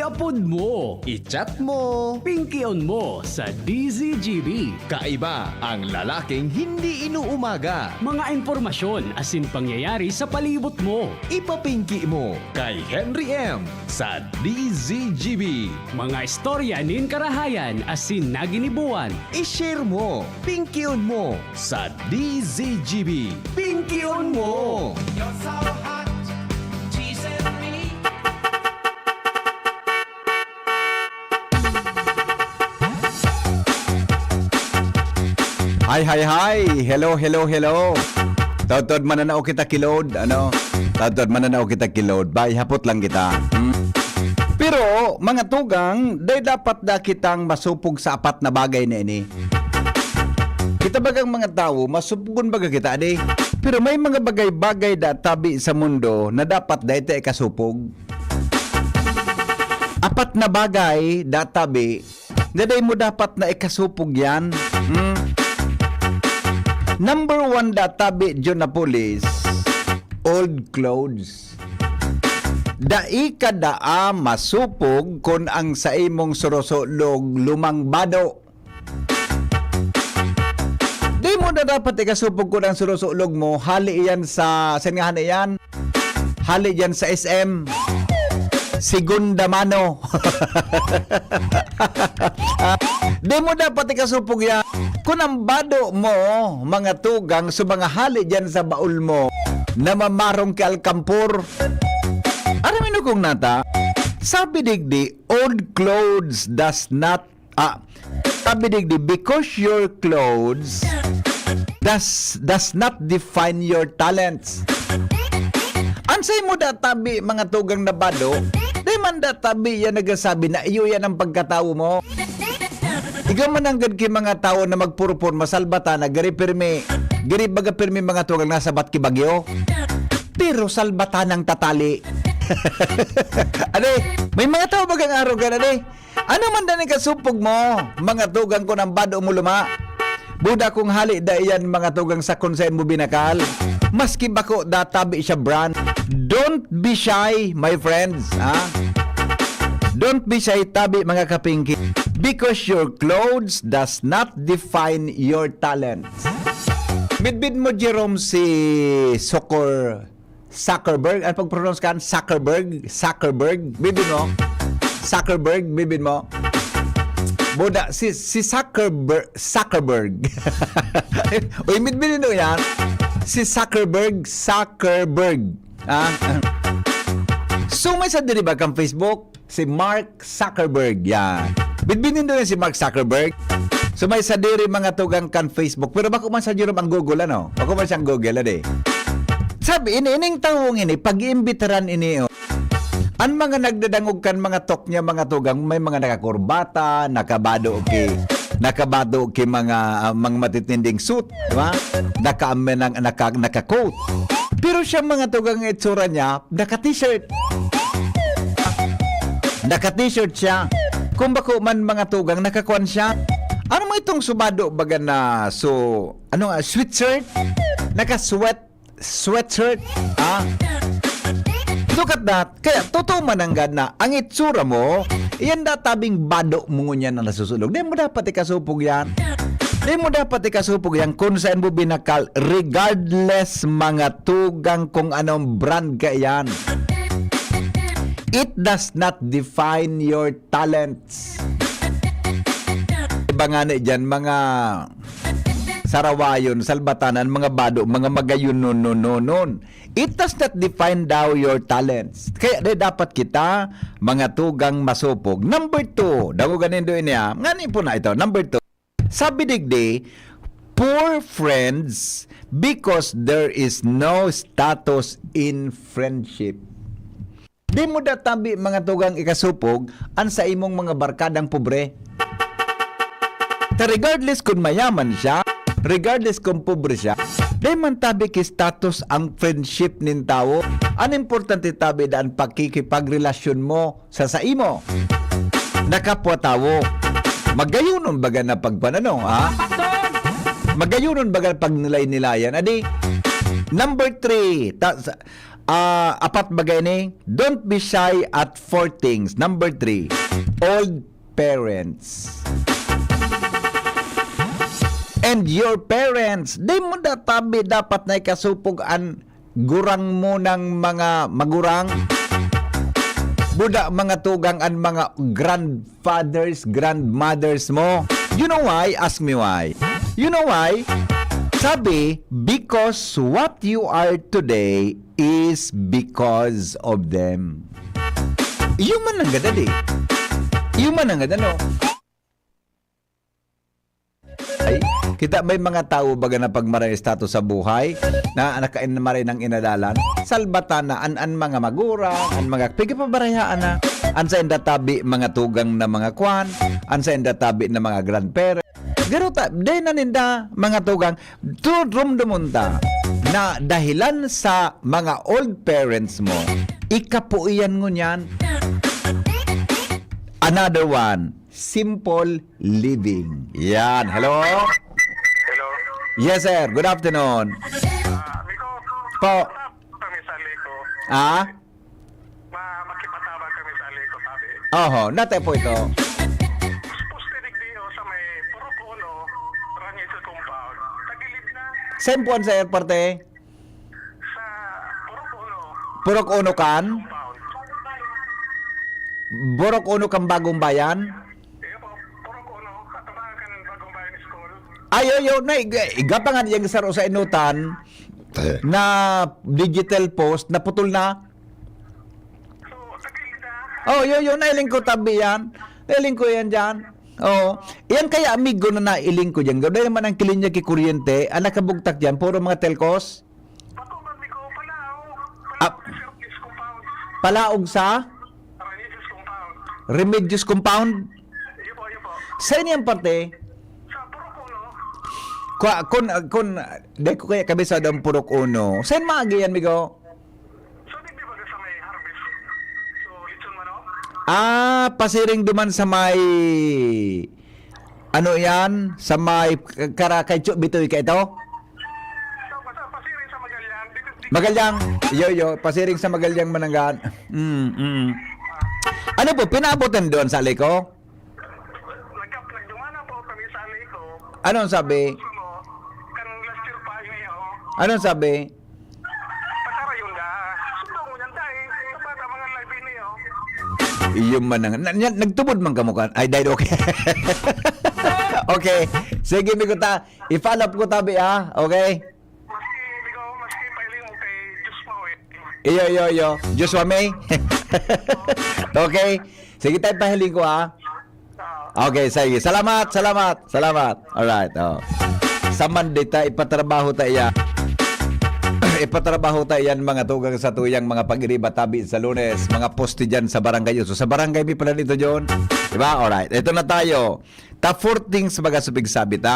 Iapod mo, I-chat mo. pingkion mo sa DZGB. Kaiba ang lalaking hindi inuumaga. Mga informasyon asin pangyayari sa palibot mo. Ipapingki mo kay Henry M. sa DZGB. Mga istorya nin karahayan asin naginibuan. I-share mo, pingkion mo sa DZGB. Pingkion mo! You're so hot, teasing me. Hi. Hello. Taud mananaw kita kilod. Taud mananaw kita kilod. Bay, hapot lang kita. Pero, mga tugang, day dapat da kitang masupog sa apat na bagay na ini. Kita bagang mga tao, masupugon baga kita, ade. Pero may mga bagay-bagay da tabi sa mundo na dapat da ito ikasupog. Apat na bagay da tabi, daday mo dapat na ikasupog yan. Number 1 databi dyan na police, old clothes. Dai ka daa masupog kung ang sa imong surosolog lumang bado. Di mo na dapat ikasupog kung ang surosolog mo, hali yan sa, saan nga hali yan? Hali yan sa SM. Segunda mano. Di mo dapat ikasupog yan. Kung ang bado mo, mga tugang, sa mga hali dyan sa baul mo, na mamarong ka alkampur. Alam mo kung nata, sabi digdi, old clothes does not, sabi digdi, because your clothes does not define your talents. Ansay mo databi, mga tugang na bado, di man databi yan nagasabi na iyo yan ang pagkatao mo. Ikaw man ang kay mga tao na magpurupon, masalbata na gari baga pirmi mga tugang nasa batki bagyo. Pero salbata ng tatali. Ade, may mga tao bagang arogan, ade. Ano man dani kasupog mo, mga tugang ko ng bado mo luma. Buda kong hali da iyan mga tugang sa konsen mo binakal. Maski bako databi siya brand. Don't be shy, my friends. Don't be shy, tabi mga kapingki. Because your clothes does not define your talents. Bidbid mo, Jerome, si Zuckerberg. Ano pag-pronounce ka? Zuckerberg. Bibid mo. Zuckerberg, bibid mo. Buda, si Zuckerberg. Uy, bidbid mo yan. Si Zuckerberg. So, may sa diri ba kang Facebook? Si Mark Zuckerberg. Yan. Bidbinin doon si Mark Zuckerberg. So may sa diri mga tugang kan Facebook. Pero bako man sa Jerome ang Google, ano? Bako man siyang Google, ade. Sabi, ining tawong ini, pag-iimbitaran ini, ang mga nagdadangog kan mga tok niya, mga tugang, may mga nakakurbata, nakabado mga matitinding suit, di ba? Naka-coat. Pero siya mga tugang itsura niya, naka-t-shirt. Naka-t-shirt siya. Kung bako man mga tugang, nakakuan siya. Ano mo itong subado baga na, sweatshirt? Sweatshirt? Look at that. Kaya, totoo man ang na, ang itsura mo, iyan databing bado mo niya na nasusulog. Di mo dapat ikasupog yan. Kung saan mo binakal, regardless mga tugang kung anong brand ka yan. It does not define your talents. Iba nga na dyan, mga sarawayon, salbatanan, mga bado, mga magayon nun. It does not define daw your talents. Kaya dapat kita, mga tugang masupog. Number 2, dago ganin doon niya, ngani po na ito, number 2, sabi digdi, poor friends because there is no status in friendship. Di mo databi mga tugang ikasupog an sa imong mga barkadang pobre. Regardless kung mayaman siya, regardless kung pobre siya, di man tabi ki status ang friendship nin tao. Ang importante tabi daan pagkikipagrelasyon mo sa imo. Nakapwa tao. Magayunon baga na pagpanano, ha? Magayunon baga pag nilay-nilayan. Adi, number 3, Apat bagay ni, don't be shy at 4 things. Number 3, old parents. And your parents, di mo tabi dapat na ikasupog an gurang mo ng mga magurang. Buda mga tugang an mga grandfathers, grandmothers mo. You know why? Ask me why. You know why? Sabi, because what you are today is because of them. Iyon man ang gada di. Iyon man ang gada no. Ay, kita may mga tao baga na pagmaray status sa buhay na nakain na maray ng inadalan. Salbatan na an mga magurang, an mga pigpabarayaan na. An sa indatabi mga tugang na mga kwan, an sa indatabi na mga grandparents. Garo ta, day na ninda mga tugang, rumdumunta na dahilan sa mga old parents mo, ikapuiyan mo niyan. Another one, simple living. Yan, hello? Hello. Yes, sir. Good afternoon. Miko, Po. kami sa Liko. Makipatawag kami sa Liko, sabi. Oho, nate po ito. Pustinig diyo sa may Poropono, Rangit sa compound. Tagilid na Same po, sir, parte. sa Poropono Purok uno kan. compound. Borok uno kang bagong bayan. Iyo po, Poropono, katabahan ka ng Bagong Bayan School. Ayo, na igapangan yung saro sa inutan na digital post na putol na. So, tagilid na. Oh, nailing ko tabi yan. Nailing ko yan dyan. Oh, yan kaya amigo na nailing ko dyan. Gawin naman ang kilinya ki kuryente, ang nakabugtak dyan, puro mga telcos. Patuman, Miko, Palao. Ah. Palao, Service Compound. Palaog sa Rangit Compound. Remedios Compound. Iyo po. Sa inyo yung parte, Sa Poropono, kun dahil ko kaya kabisado ang purok uno. Saan maagi yan, migo? so di ba sa may harvest? So, Litson Manok? Pasiring duman sa may ano yan? Sa may kay Chuk Bitoy ka ito? So, basta pasirin sa Magallahan. Magalyang. Pasiring sa Magalyang Mananggan. Ano po, pinabutan doon sa Liko? Nagdumana po kami sa Liko. Anong sabi? Sumo, kan last year pa ngayon. Anong sabi? Pasara yun na. Sundo mo yan tayo. Ito ba mga live niyo? Yung manang nagtubod man kamukan. Ay, dahil okay. Okay. Sige, migo ta. I-follow up ko tabi Okay? Maski pailing mo kay Diyos mo Iyo. Joshua May. Okay. Sige tayo pahiling ko Okay, sige. Salamat. Alright. Sa Monday tayo ipatrabaho tayo. Ipatrabaho tayo yan mga tugang sa tuyang mga pag-iriba tabi sa Lunes, mga poste dyan sa barangay. So sa barangay may pala dito John. Diba? Alright. Ito na tayo. Top 4 things baga supig sabit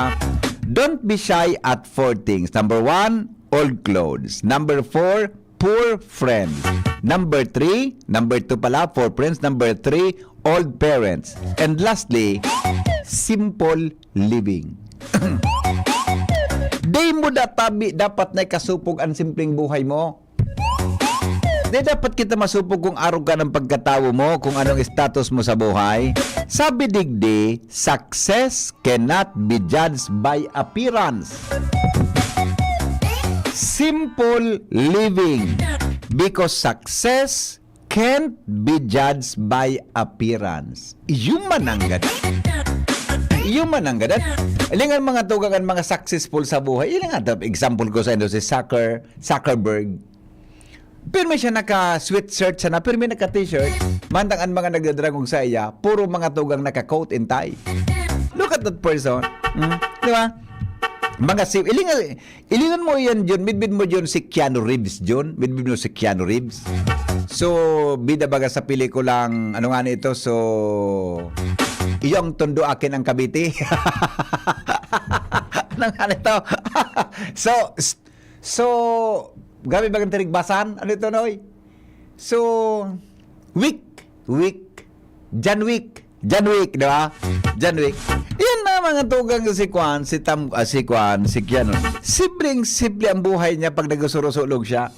Don't be shy at 4 things. Number 1, old clothes. Number 4, poor friends. Number 3, number 2 pala, 4 friends. Number 3, old parents. And lastly, simple living. Di mo tabi dapat na ikasupog ang simpleng buhay mo. Di dapat kita masupog kung araw ka ng pagkatao mo, kung anong status mo sa buhay. Sabi digdi, success cannot be judged by appearance. Simple living. Because success can't be judged by appearance. Human ang ganun. Human ang ganun. Ilingan mga tugangan mga successful sa buhay. Ilingan example ko sa si Zuckerberg. Pero may siya naka-sweatshirt sana, pero may naka-t-shirt. Mantang ang mga nagdadragong sa iya, puro mga tugang naka-coat and tie. Look at that person. Di ba? Mga ilingan mo yan, John. Midbid mo, John, si Keanu Reeves, John. Midbid mo si Keanu Reeves. So, bida baga sa pelikulang, ano nga nito, so, iyong tundo akin ang kabiti. Ano nga nito? So, gabi bagang tirigbasan? Ano ito, Noy? So, John Wick, di ba? John Wick. Yan na mga tugang si Keanu. Simple ang buhay niya pag nagsurusulog siya.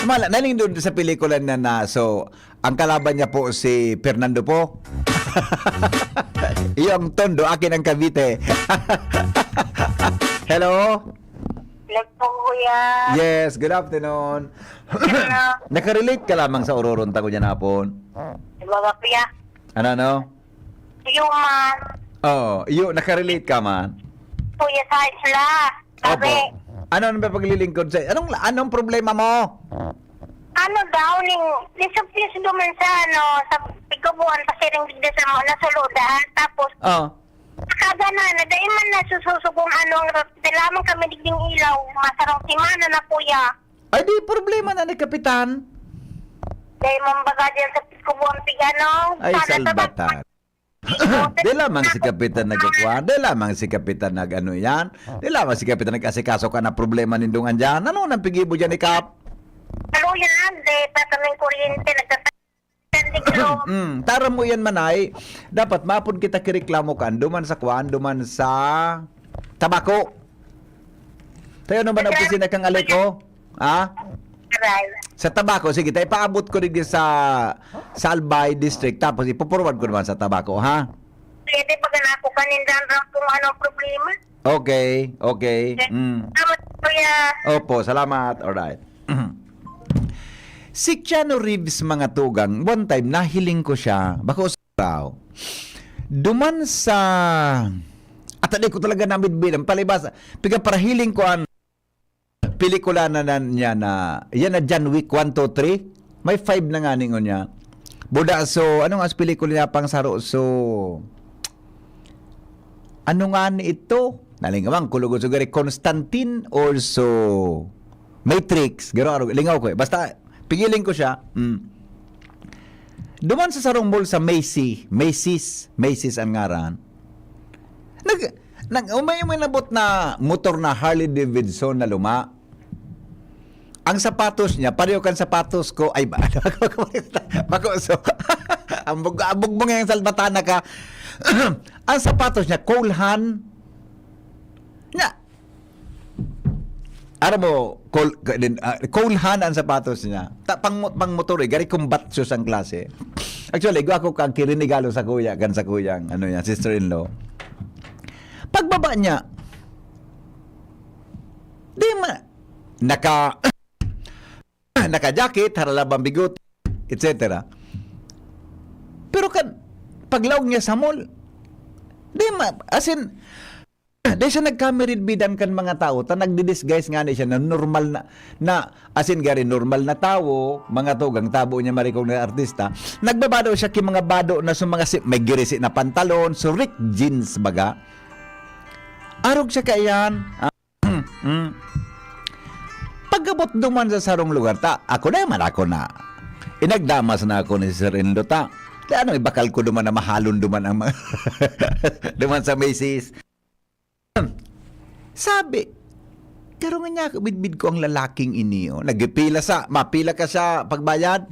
Mala, naling doon sa pelikula na so, ang kalaban niya po si Fernando po. Yung Tondo, akin ang Cavite. Hello? Hello po, kuya. Yes, good afternoon. Nakarelate ka lamang sa Ororonta ko dyan hapon. Mga kuya. Ano? Yung Nakarelate ka man. kuya sa isla. Sabi, Ano ba paglilingkod sa... Anong problema mo? ano daw, nisuplis duman sa, sa pigubuan, kasi rin digda sa mga nasuludan. Tapos, Oh. kagana na, dahil man nasususugong lamang kami digding ilaw, masarang simana na kuya. Ay, di problema na ni Kapitan. Dahil mambaga dyan sa pigubuan pigano. Ay, salbatan. Di lamang si Kapitan nagkukuhan. Di lamang si Kapitan nag-ano yan. Di lamang si Kapitan nag-asikaso ka na problema nindungan dyan. Ano nang pigibo dyan ni Kap? Pero yan, dahil pa kaming kuryente, nagtatandiglo. Tara mo yan manay. Dapat mapun kita kireklamo kan. Duman sa kuhan, duman sa tabako. Tayo naman ang opisina kang aliko. Ha? Aray. Sa tabako, sige, tayo paabot ko rin sa Albay District. Tapos ipoforward ko naman sa tabako, ha? Pwede ba ganako kanindan kung anong problema? Okay. Salamat, kuya. Opo, salamat. Alright. Si Keanu Reeves mga tugang, one time nahiling ko siya, bako sa raw. Duman sa atali ko talaga namin bilang palibasa. Piga para hiling ko ang pelikula na niya na yan na John Wick 1, 2, 3. May 5 na nga ningon niya. Buda so ano nga sa pelikula niya pang saro so ano nga ni ito? Nalingamang kulugod so gari Constantine or so Matrix. Garo lingaw ko eh. Basta pigiling ko siya. Duman sa sarong mall sa Macy's ang ngaran. May nabot na motor na Harley Davidson na luma. Ang sapatos niya, pareho kan sapatos ko, ay ba? Bako, so, abog mo ngayong salbatana ka. Ang sapatos niya, Colehan. Aram mo, Colehan ang sapatos niya. Pang motor eh, gari combat shoes ang klase. Actually, ako kang kirinigalo sa kuya, kan sa kuyang, sister-in-law. Pagbaba niya, di ma, naka-jacket, haralabang bigot, etc. Pero paglaog niya sa mall, di ma, as in, di siya nagkamerid bidan kan mga tao, nagdi-disguise nga siya na normal na as in gari, normal na tao, mga tugang tabo niya marikong na artista, nagbabado siya ki mga bado na sa mga may girisi na pantalon, so Rick jeans baga. Arog siya kayan. Pagabot duman sa sarong lugar ako na. Inagdamas na ako ni Sir Indota. Ibakal ko duman na mahalon duman ang mga duman sa Macy's. Sabi, karo nga niya, bidbid ko ang lalaking ini. Mapila ka sa pagbayad.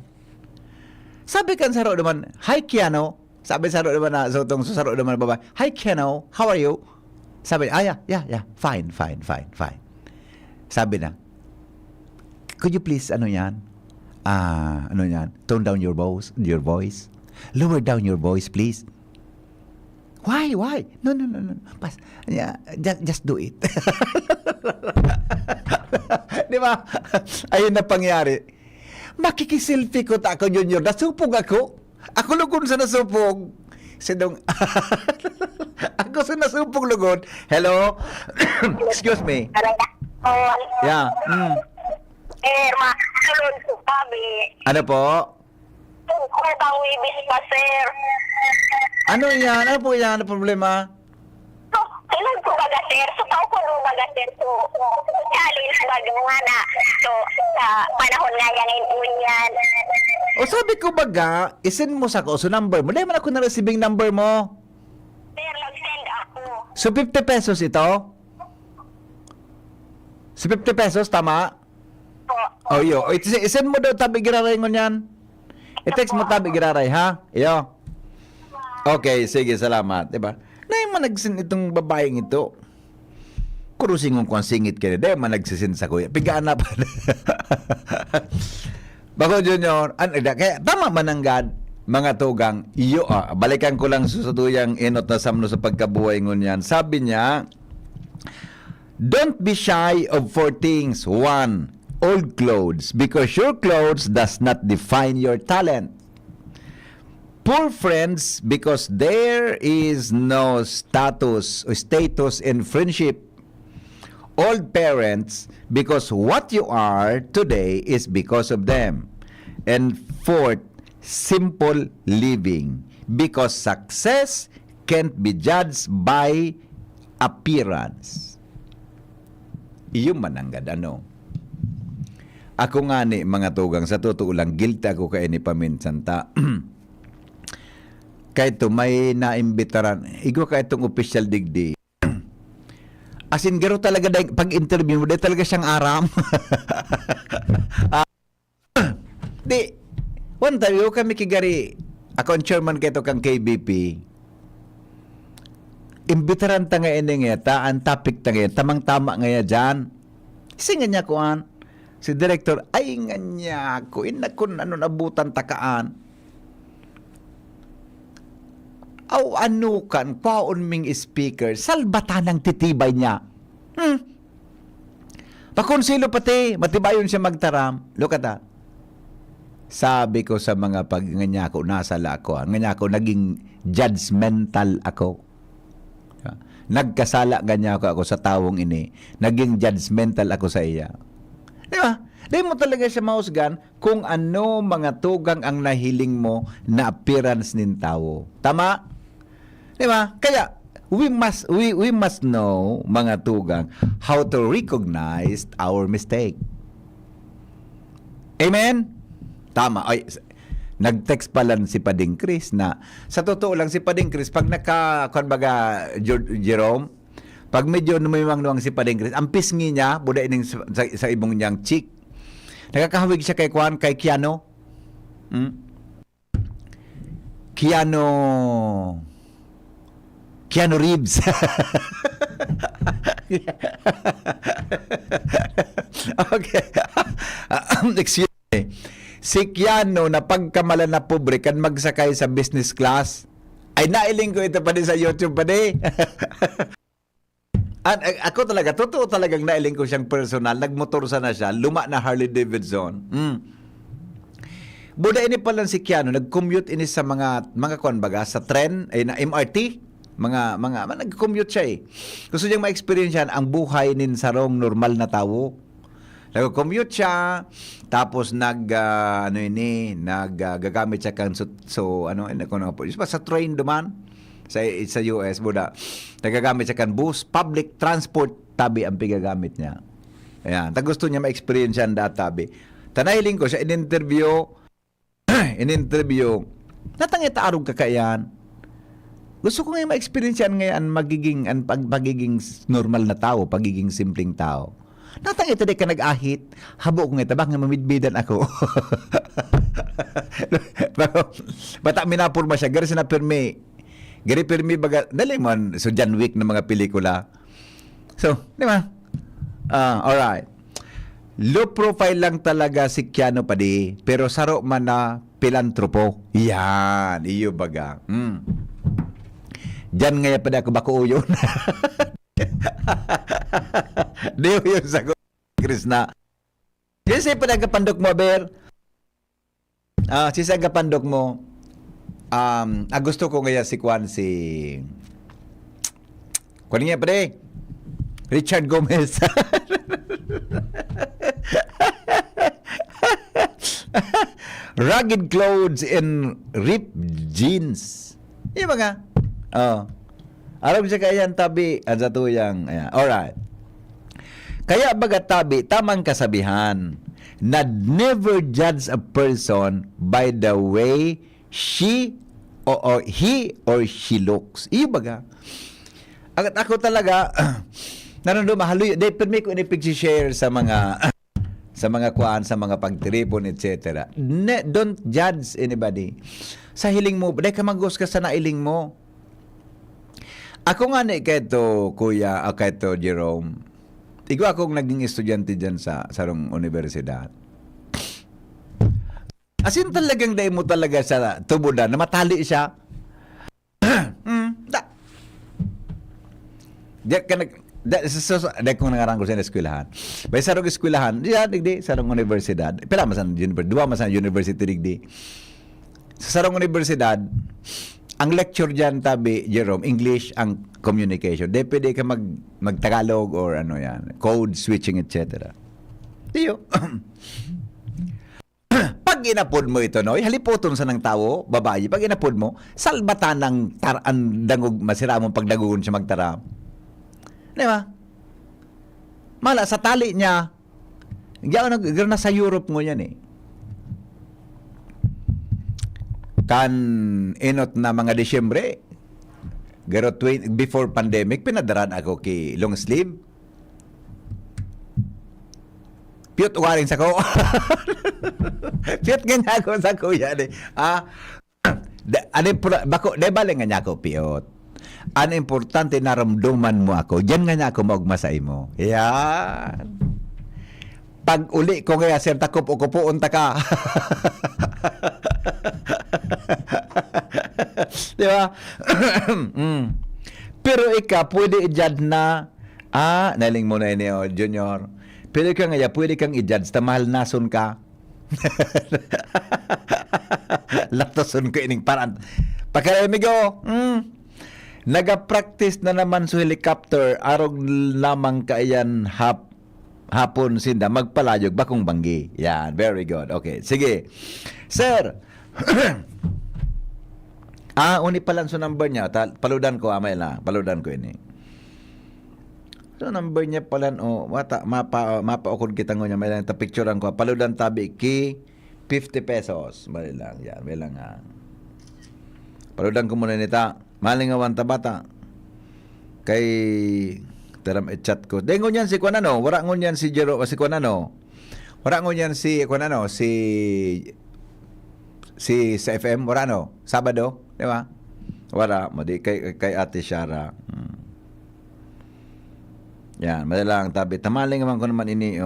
Sabi kan saro duman, hi Keanu. Sabi saro duman na, so saro duman na babae, hi Keanu, how are you? Sabi, yeah, fine. Sabi na, could you please, tone down your voice. Lower down your voice, please. Why? No. Yeah, just do it. Di ba? Ayun na pangyari. Makikiselfie ko ako, Junior. Nasupog ako. Ako lugon sa nasupog. Sidong, ako sa nasupog lugon. Hello? Excuse me. Yeah. Sulod ko kami. Ano po? Kung daw ibis pa, sir. Ano yan? Ano po yan? Ano problema? So, sulod ko baga, sir. So, tao ko nung baga, sir. So, alin sa baga nga na. So, sa panahon nga yan. O sabi ko baga, isend mo sa ko. So, number mo. Dahil man ako na-receiving number mo. Sir, nag-send ako. So, 50 pesos ito? So, 50 pesos, tama? Po. O, iyo. Isend mo daw tabi giraray mo yan. I-text mo tabi giraray, ha? Iyo. Okay, sige, salamat. Diba? Na yung nag-send itong babaeng ito. kurusing kong singit kaya, di man nagsisin sa kuya. Pigaan na pa. Bako Junior, kaya tama mananggad, mga tugang, balikan ko lang sa tuyang inot na samno sa pagkabuhay ngunyan. Sabi niya, don't be shy of four things. One, old clothes, because your clothes does not define your talent. Poor friends, because there is no status in friendship. Old parents, because what you are today is because of them. And fourth, simple living, because success can't be judged by appearance. Iyo mananggad ano. Ako nga ni mga tugang, sa totoo lang, guilty ako kay ni paminsan ta. Kahit to may naimbitaran, igo kahit itong official digdi. As in, garo talaga pag-interview mo, dahil talaga siyang aram. Di, one time, yung kami kigari, ako ang chairman kayo kang KBP, imbitaran ta nga ini nga, ang topic ta nga, tamang-tama nga dyan. Singa niya kuan, si director, ay nga niya ko, inakon ano nabutan takaan. Aw ano kan, paon ming speaker, salbatan ng titibay niya. Pakonsilo pati, matibayon siya magtaram. Look at that. Sabi ko sa mga pag-nganya ko, nasala ako. Nganya ko, naging judgmental ako. Nagkasala ganya ako sa tawong ini. Naging judgmental ako sa iya. Di ba? Di mo talaga siya mahusgan kung ano mga tugang ang nahiling mo na appearance nin tao. Tama? Di ba? Kaya, we must know, mga tugang, how to recognize our mistake. Amen? Tama. Ay, nag-text pala si Pading Chris na, sa totoo lang, si Pading Chris, pag kumbaga, Jerome, pag medyo numimang si Pading Chris, ang pisngi niya, buda ining sa ibong niyang cheek, nakakahawig siya kay Keanu. Keanu Reeves. Okay. Excuse me. Si Keanu na pagkamala na pobre kan magsakay sa business class. Ay nailing ko ito pa din sa YouTube pa din. Ako talaga, totoo talagang nailing ko siyang personal. Nagmotor sana siya. Luma na Harley Davidson. Buda ini pala si Keanu. Nag-commute ini sa mga kuan baga, sa tren, na MRT. Nag-commute siya eh. Gusto niyang ma-experience yan ang buhay nin sarong normal na tao. Nag-commute siya, tapos gagamit siya kan sa train duman sa US, buda. Nagagamit siya kan bus, public transport, tabi ang pigagamit niya. Ayan, gusto niya ma-experience yan tabi. Tanahiling ko siya, in-interview, natangit arog kakayan. Gusto ko ngayon ma-experience yan ngayon pagiging normal na tao, pagiging simpleng tao. Natangit na ka nag-ahit, habo ko ngayon, baka mamidbidan ako. Bata minapurma siya, gari sinapirmi. Gari pirmi baga, dali man, so John Wick na mga pelikula. So, di ba? Alright. Low profile lang talaga si Keanu Padi, pero saro man na pilantropo. Yan, iyo baga. Diyan nga pa ako bako yun. Diyo yun sa Chris na. Kasi pa nagkapandok mo, Ber. Sisa nagkapandok mo. Gusto ko ngayon si Kwan nga pa rin. Richard Gomez. Rugged clothes and ripped jeans. Iya ba nga? Alam siya kaya tabi at sa tuyang. Alright. Kaya baga tabi, tamang kasabihan na never judge a person by the way he or she looks. Iyo baga. At ako talaga, naroon mahaloy, permi ko ini-share sa mga kuan, sa mga pagtiripon, etc. Don't judge anybody. Sa hiling mo, dahil ka mag-ghost ka sa nailing mo. Ako nga ni kaito, Kuya, kaito Jerome, Ikaw akong naging estudyante dyan sa sarong universidad. As in talagang dahil mo talaga sa tubudan na matali siya. Dahil kung nangarang ko sa eskwelahan. Bay sarong eskwelahan, digdi, sarong universidad. Pila masan university, duwa masan university digdi. Sa sarong universidad, ang lecture dyan, tabi, Jerome, English ang communication. Di pwede ka mag-Tagalog or ano yan, code switching, etc. Diyo. Pag inapod mo ito, no, halipoton sa ng tao, babae, pag inapod mo, salbatan ng dangog, masira mong pagdagugon siya magtara. Di ba? Mala, sa tali niya, gano'n na sa Europe mo yan eh. Kan inot na mga Disyembre, before pandemic, pinadaran ako kay long sleeve. Piyot uwaring sa ko. Piyot ganyan ako sa kuya. Bako, de balik nga niya ako, piyot. Ano importante, naramduman mo ako. Diyan nga niya ako maugmasay mo. Yan. Pag uli ko kaya, sir, takop o kupuon ta ka. Di ba? Pero ika, pwede i-judge na, naling mo na ini, Junior. Pero ikaw nga, pwede kang i-judge na mahal nason ka. Latoson ko ining paraan. Pagkalamigo, nagapractice na naman sa helicopter, arog lamang kaayan hapon sinda, magpalayog, bakong banggi. Yan, very good. Okay, sige. Sir, uni palan so number niya. Paludan ko, amay lang. Paludan ko ini. So number niya palan, mapaukod kita ngo niya. May lang, picturean ko. Paludan tabi ki 50 pesos. Bali lang, yan. May lang paludan ko muna nita. Malingawan tabata. Kay taram chat ko. Dengo niyan si Kuanano. Wala ngon yan si Jero si Kuanano. Wala ngon yan si Kuanano, si sa FM, wala no? Sabado, di ba? Wala, madi kay Ate Shara. Yan, madalang tabi. Tamaling naman ko naman ini,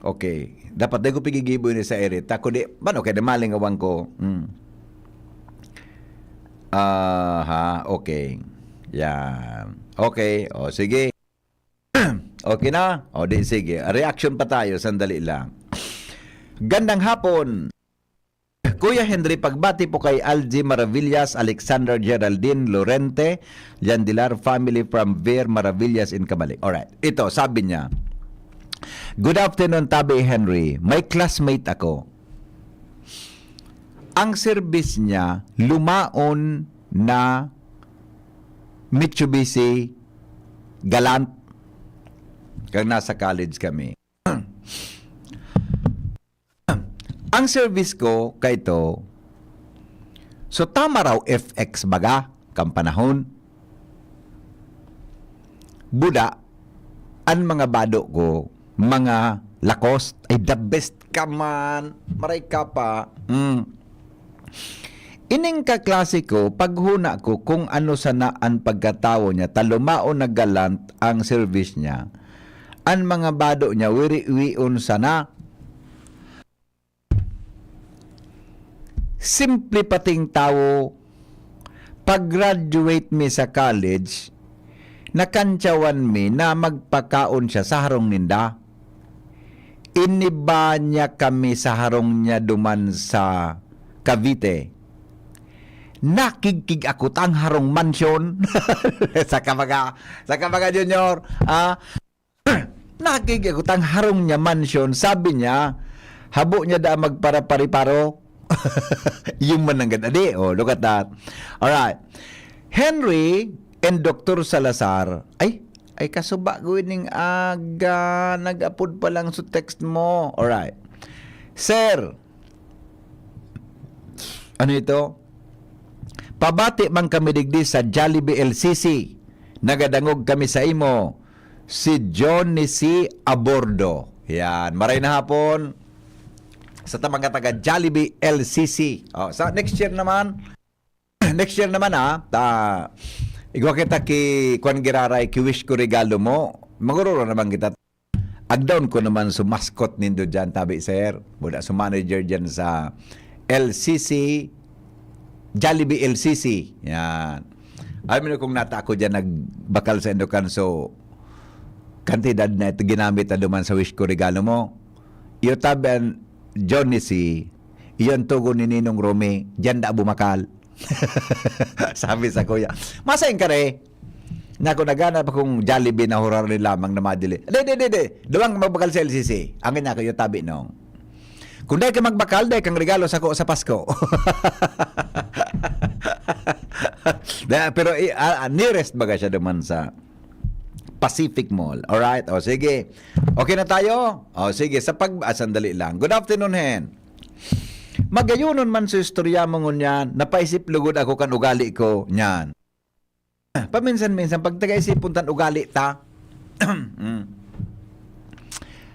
Okay. Dapat di ko pigigibo ni sa ere. Tako di, bano kay damaling awang ko. Okay. Yan. Okay, sige. Okay na? Di sige. Reaction pa tayo, sandali lang. Gandang hapon. Kuya Henry, pagbati po kay Algie Maravillas, Alexander Geraldine Lorente, Jandilar family from Ver Maravillas in Cabalik. Alright. Ito, sabi niya, good afternoon, Tabi Henry. May classmate ako. Ang service niya, lumaon na Mitsubishi Galant. Kaya nasa college kami. Ang service ko kay to, so tama raw FX baga, kang panahon. Buda, ang mga bado ko, mga lakos, ay the best ka man, maray ka pa. Ining kaklase ko, paghuna ko kung ano sana ang pagkatawo niya, talumao na galant ang service niya, ang mga bado niya, wiri-wion sana. Simple pating tao, pag-graduate mi sa college, nakantsawan mi na magpakaon siya sa harong ninda. Iniba niya kami sa harong niya duman sa Cavite. Nakikig ako tang harong mansion. sa Kamaga Junior. Nakikig ako tang harong niya mansion. Sabi niya, habo niya da magpara-pari-paro. Yung mananggad adi. Look at that. Alright. Henry and Dr. Salazar, ay kasuba gawin ning aga, nag-upload pa lang sa text mo. Alright. Sir, ano ito? Pabati man kami digdi sa Jollibee LCC. Nagadangog kami sa imo. Si Johnny C. Abordo. Yan. Maray na hapon. Sa tamang taga Jollibee LCC. Sa next year naman Igwa kita ki kwan giraray ki wish ko regalo mo. Magururo naman kita. Agdown ko naman sa mascot nindo dyan, tabi sir. Buda sa manager dyan sa LCC, Jollibee LCC. Yan. Alam mo kung nata ako dyan nagbakal sa Endocan, so kantidad na ito ginamit na duman sa wish ko regalo mo. Iyo tabi Johnny C. Iyon tugon ni Ninong Romy, dyan da bumakal. Sabi sa kuya, masayang ka re. Nako nagana pa kung Jollibee na horar rin lamang na madili. Di. Duwang magbakal sa LCC. Ang nga kayo tabi nung. Kung dahil ka magbakal, dahil kang regalo sa ko sa Pasko. Pero nearest baga siya naman sa Pacific Mall. Alright? O sige. Okay na tayo? O sige. Sandali lang. Good afternoon, Hen. Magayunon man sa istorya mo ngunyan, napaisip lugod ako kan ugali ko, nyan. Paminsan-minsan, pag taga-isipon tan ugali ta,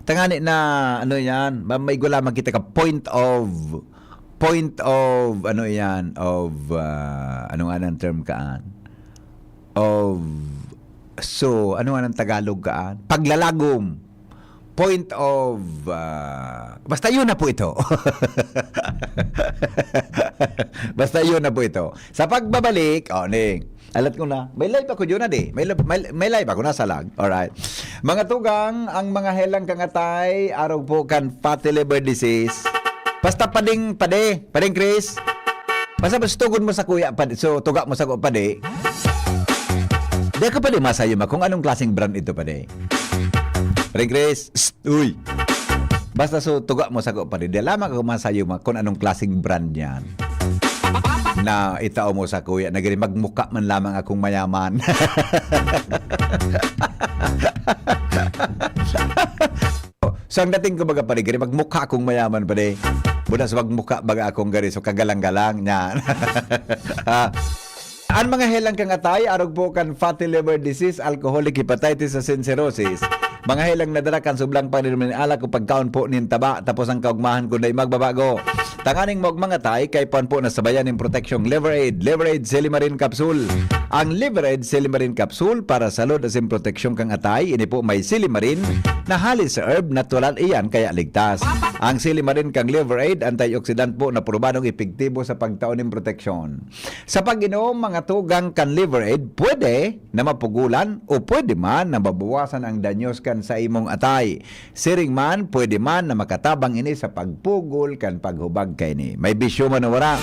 tangani na, ano yan, may gula makita ka, point of, ano yan, of, ano nga ng term kaan? Of, so, ano nga ng Tagalog kaan? Paglalagom. Point of basta yun na po ito. Basta yun na po ito. Sa pagbabalik, ning alat ko na. May live ako yun na di. May live ako na sa lag. Alright. Mga tugang, ang mga helang kangatay, araw po kan fatty liver disease. Basta pading Chris. Basta tugod mo sa kuya padi. So tuga mo sa kuya padi. Di ka padi masayo ma kung anong klaseng brand ito padi. Pading Chris. Uy. Basta so tuga mo sa kuya padi. Di lamang ako masayo ma kung anong klaseng brand yan. Na itao mo sa kuya, nagari magmuka man lamang akong mayaman. So ang dating ko baga pare, gari magmuka akong mayaman pare. Muna sa magmuka baga akong gari, so kagalang-galang niya. Ang mga helang kangatay, arog po kan fatty liver disease, alcoholic hepatitis, and cirrhosis. Mga helang nadala kan sublang paninumin ala ko pagkaon po nin taba, tapos ang kaugmahan ko na magbabago. Tanganing mog mga tay, kay pan po nasabayan ng proteksyong Liver Aid Silimarin Capsule. Ang Liver Aid Silimarin Capsule para sa load asim proteksyon kang atay, ini po may silimarin na halis sa herb, natural iyan kaya ligtas. Ang silimarin kang Liver Aid, antioxidant po na probadong epektibo sa pagtaon ng proteksyon. Sa pag-inom, mga tugang kan Liver Aid, pwede na mapugulan o pwede man na mabawasan ang danyos kan sa imong atay. Siring man, pwede man na makatabang ini sa pagpugol kan paghubag kay ni. May bisyo man o wala.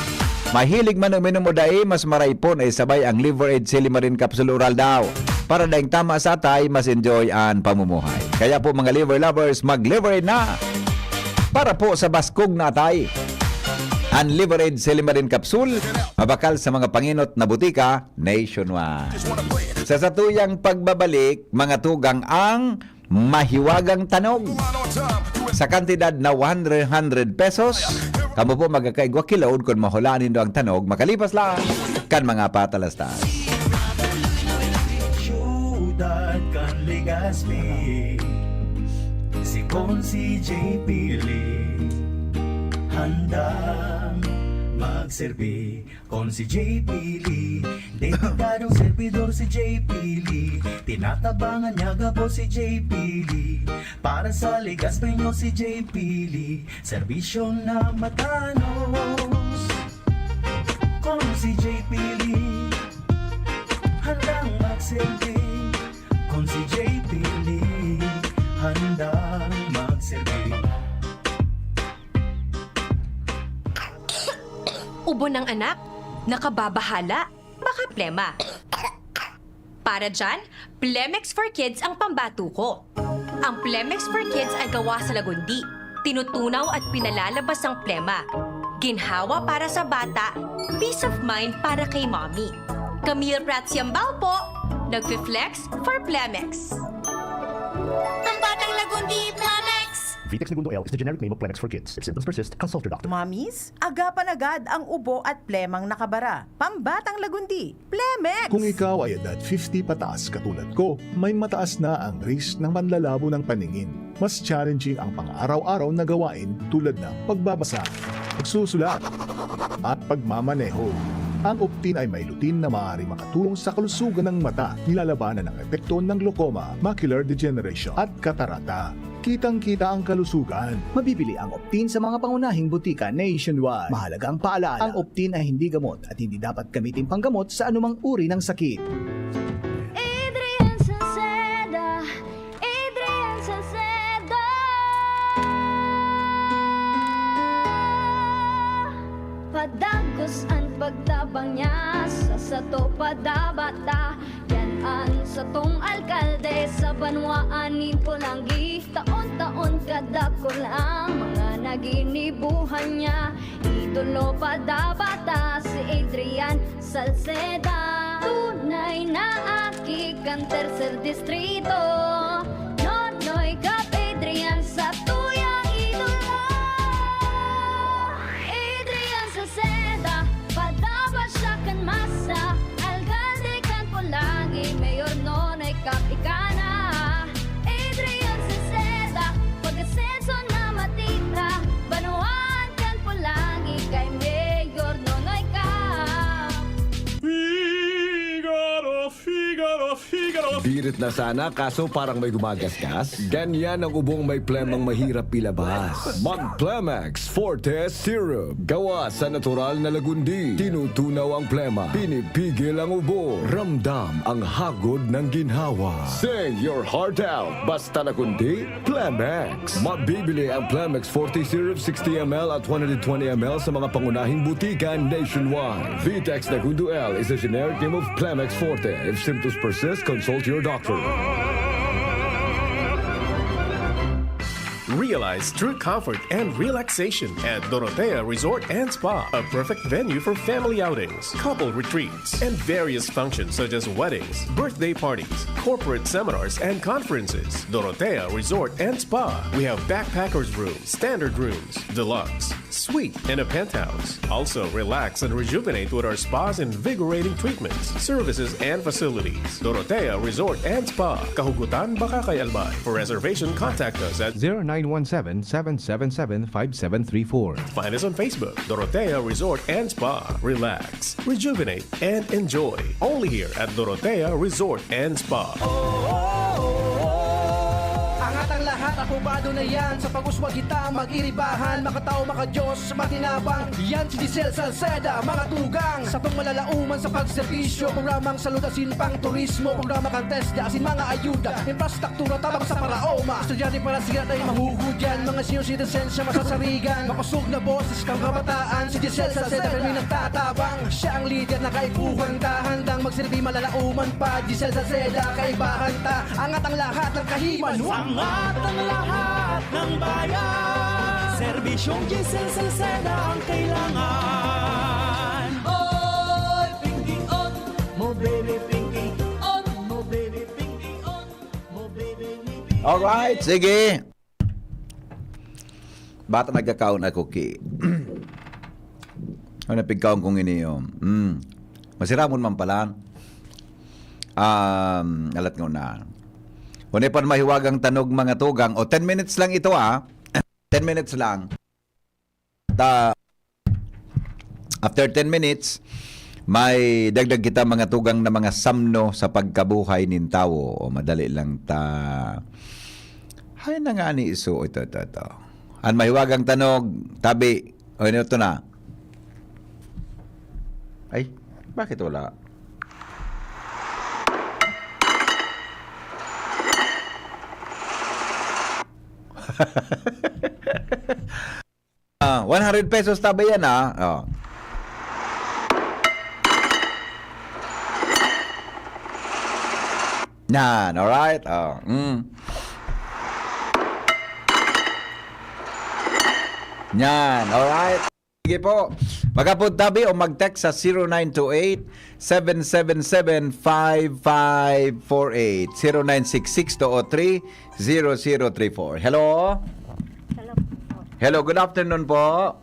Mahilig man uminom mo dai, mas maray po na isabay ang Liver Aid Silimarin Capsule Oral daw. Para daing tama sa atay, mas enjoy ang pamumuhay. Kaya po mga liver lovers, mag-Liver Aid na! Para po sa baskog na atay. Ang Liver Aid Silimarin Capsule, mabakal sa mga panginot na butika nationwide. Sa satuyang pagbabalik, mga tugang ang mahiwagang tanog. Sa kantidad na 100 pesos, kamo po magkakaigwa kilaod kung mahulanin do ang tanog, makalipas lang kan mga patalastas. Syudad kan Legazpi, si Consi J. Pili, handang magserbi. Consi J. Pili, dedikadong servidor si J. Pili, tinatabangan niya gabo si J. Pili. Para sa Legazpi nyo si J. Pili, serbisyo na matanos. Consi J. Pili, handang magserbi. Consi J. Pili, handang magserbi. Ubo ng anak, nakababahala, baka plema. Para dyan, Plemex for Kids ang pambato ko. Ang Plemex for Kids ay gawa sa lagundi. Tinutunaw at pinalalabas ang plema. Ginhawa para sa bata, peace of mind para kay mommy. Camille Prats Yambal po, nagfi-flex for Plemex. Ang batang lagundi, Plemex! Vitex Segundo L is the generic name of Plemex for kids. If symptoms persist, consult your doctor. Mommies, agapan agad ang ubo at plemang nakabara. Pambatang lagundi, Plemex! Kung ikaw ay edad 50 pataas katulad ko, may mataas na ang risk ng panlalabo ng paningin. Mas challenging ang pang-araw-araw na gawain tulad ng pagbabasa, pagsusulat, at pagmamaneho. Ang Optin ay may lutin na maaaring makatulong sa kalusugan ng mata, nilalabanan ng epekto ng glaucoma, macular degeneration at katarata. Kitang-kita ang kalusugan. Mabibili ang Optin sa mga pangunahing butika nationwide. Mahalagang paalala, ang Optin ay hindi gamot at hindi dapat gamitin panggamot sa anumang uri ng sakit. Adrian Salceda, Adrian Salceda. Padagos ang pagtabang niya sa sato padabata. Yan an sa tong alkalde sa banwaan ni Pulangi. Taon-taon kada ko lang mga naginibuhan niya. Idolo padabata si Adrian Salceda. Tunay na aki kan tercer distrito. Nonoy kap Adrian sa tuyang idolo. Adrian Salceda, padaba siya kan masa. Alcalde kan Pulangi, mayor nonoy kap ikana. Adrian Salceda, pag-asenso na matitra. Banuan kan Pulangi, kay mayor nonoy kap. Birit na sana kaso parang may gumagasgas. Ganyan ang ubong may plemang mahirap ilabas. Mag-Plemex Forte Syrup. Gawa sa natural na lagundi. Tinutunaw ang plema. Pinipigil ang ubo. Ramdam ang hagod ng ginhawa. Sing your heart out. Basta lagundi, Plemex. Mabibili ang Plemex Forte Syrup 60ml at 120ml sa mga pangunahing butika nationwide. Vitex Nagundo L is a generic name of Plemex Forte. If symptoms persist, consult your doctor. Realize true comfort and relaxation at Dorotea Resort and Spa, a perfect venue for family outings, couple retreats, and various functions such as weddings, birthday parties, corporate seminars, and conferences. Dorotea Resort and Spa. We have backpackers rooms, standard rooms, deluxe, suite, and a penthouse. Also, relax and rejuvenate with our spa's invigorating treatments, services, and facilities. Dorotea Resort and Spa, Kahugutan, Bakakay, Albay. For reservation, contact us at 0917-777-5734. Find us on Facebook, Dorotea Resort and Spa. Relax, rejuvenate, and enjoy. Only here at Dorotea Resort and Spa. Angat ang lahat, akubado na yan. Sa pag-uswag kita, mag-iribahan. Makatao, makadiyos, matinabang. Yan si Giselle Salceda, mga tugang. Sa tong malalauman sa pagservisyo. Programang salutasin pang turismo. Programa kang test, asin mga ayuda. Infrastruktura, tabang sa paraoma. Estudyante para siya ay mahugudyan. Mga senior citizens siya masasarigan. Makusog na boses kang kabataan. Si Giselle Salceda, kami nagtatabang. Siya ang leader na kaipuhan ta. Handang magsilbi malalauman pa. Giselle Salceda, kaibahan ta. Angat ang lahat ng kahiman. Angat ang lahat ng bayan. Serbisyong Giselle Salceda ang kailangan. Oy, pinky on, mo baby pinky on, mo baby pinky on, mo baby pinky on. Alright, sige. Bata nagkakaon ako ki. Ano pigkaon kong iniyo? Masiramon man pala. Alat nga na. Kung pa mahiwagang tanog mga tugang, 10 minutes lang ito 10 minutes lang. After 10 minutes, may dagdag kita mga tugang na mga samno sa pagkabuhay nin tao. O madali lang ta. Hay na nga ni iso. Ito. Ang mahiwagang tanog, tabi. O ito na. Ay, bakit wala? 100 pesos tabi yan Oh. Yan, alright? Yan, alright? Sige po. Magapod tabi o mag-text sa 0928-777-5548 0966-203-0034. Hello? Hello, good afternoon po.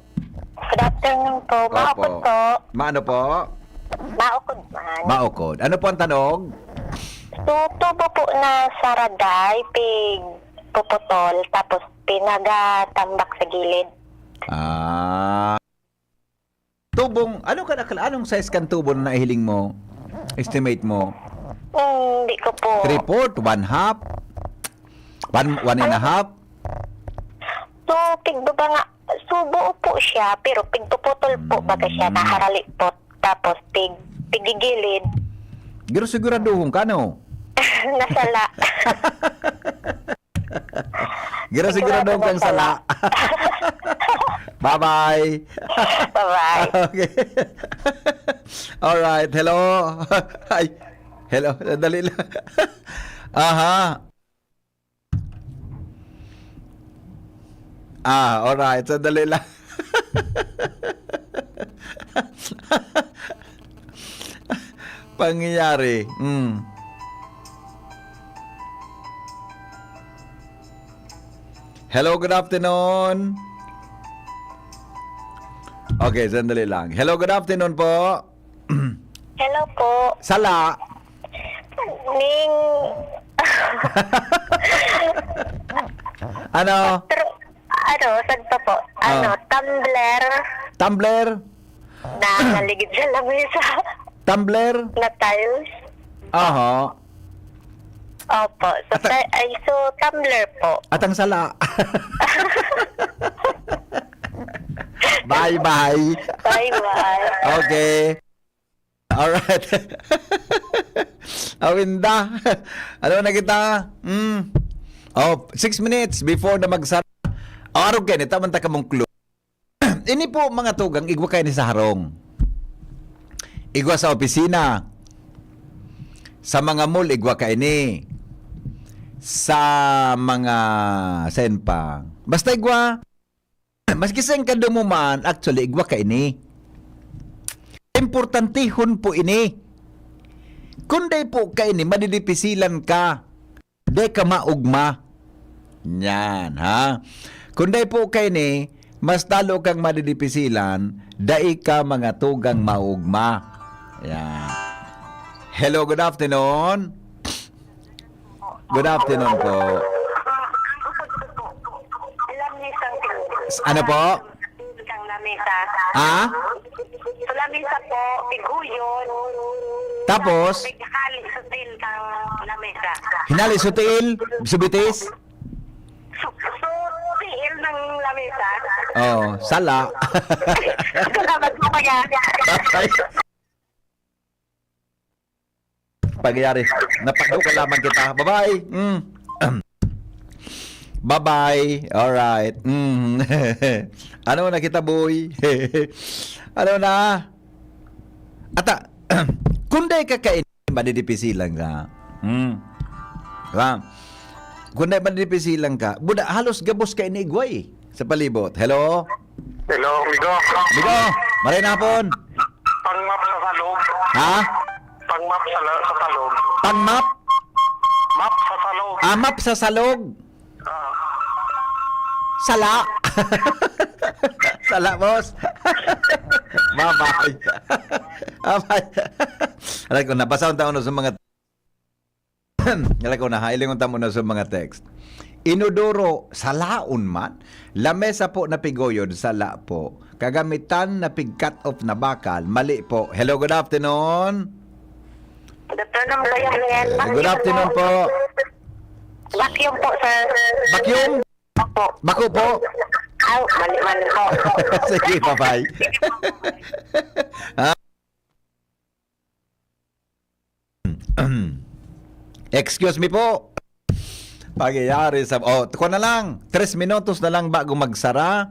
Good afternoon po. Maokod po. Maano po? Maokod man. Maokod. Ano po ang tanog? Tubo po na saraday, pig puputol, tapos pinagatambak sa gilid. Tubong, anong size kan tubo na nahiling mo? Estimate mo? Hindi ko po. 3/4, 1/2, 1.5? So, pigbuba nga. Subo po siya, pero pigpuputol po baga siya, naharali po. Tapos, pigigilid. Pero siguraduhong ka, no? Nasala. Gira siguraduhong kang sala. Bye-bye. Bye-bye. Okay. Alright, hello. Ay, hello, dali lang. Aha. Alright, sandali lang. Pangyayari. Hello, good afternoon. Okay, sandali lang. Hello, good afternoon po. Hello po. Sala. Ning... Ano? saan pa po? Tumbler Tumbler? na naligid sa lamesa. Tumbler? Na tiles. Aha. Opo. So, tumbler po. At ang sala. Bye-bye. Bye-bye. Okay. Alright. Awinda. Ano na kita? 6 minutes before na magsara. Araw kayo, taman ta ka mong clue. Ini po mga tugang, igwa kayo ni sa harong. Igwa sa opisina. Sa mga mall, igwa kayo ni. Sa mga sen pa. Basta igwa. Maski sen ka dumuman, actually, igwa kayo ni. Importantihon po ini. Kunday po kayo ni, madidipisilan ka. Day ka maugma. Yan, ha? Kunday po kayo ni, mas talo kang madidipisilan, dai ka mga tugang maugma. Yan. Hello, good afternoon. Good afternoon po. Ano po? Ha? Lamesa po, tiguyon. Tapos? Hinali sutil kang lamesa. Hinali sutil? Subitis? Sutil ng lamesa. Oh, sala. Salamat po kaya. Pagyari. Napagdo ka lamang kita. Bye-bye. Bye-bye. Alright. Ano na kita, boy? Ano na? Ata, kunday ka kain, madidipisilan ka. Diba? Kunday madidipisilan ka, buda, halos gabos ka inigway sa palibot. Hello? Hello, Migo. Migo, maray na hapon. Pang-map sa salong. Ha? Pang-map sa salong. Pang-map? Map sa salong. Map sa salog? Sala. Sala, boss. Bye-bye. Bye-bye. Alam ko, napasaon taon na sa mga alam ko na, hailingon taon na sa mga text. Inodoro, salaon man. Lamesa po na pigoyod, sala po. Kagamitan na pig-cut off na bakal, mali po. Hello, good afternoon. Good afternoon. Good afternoon po. Vacuum po, sir. Vacuum? Opo. Bako po. Mali po. Sige, bye-bye. Excuse me po. Pagyayari sa... ko na lang. 3 minutos na lang bago magsara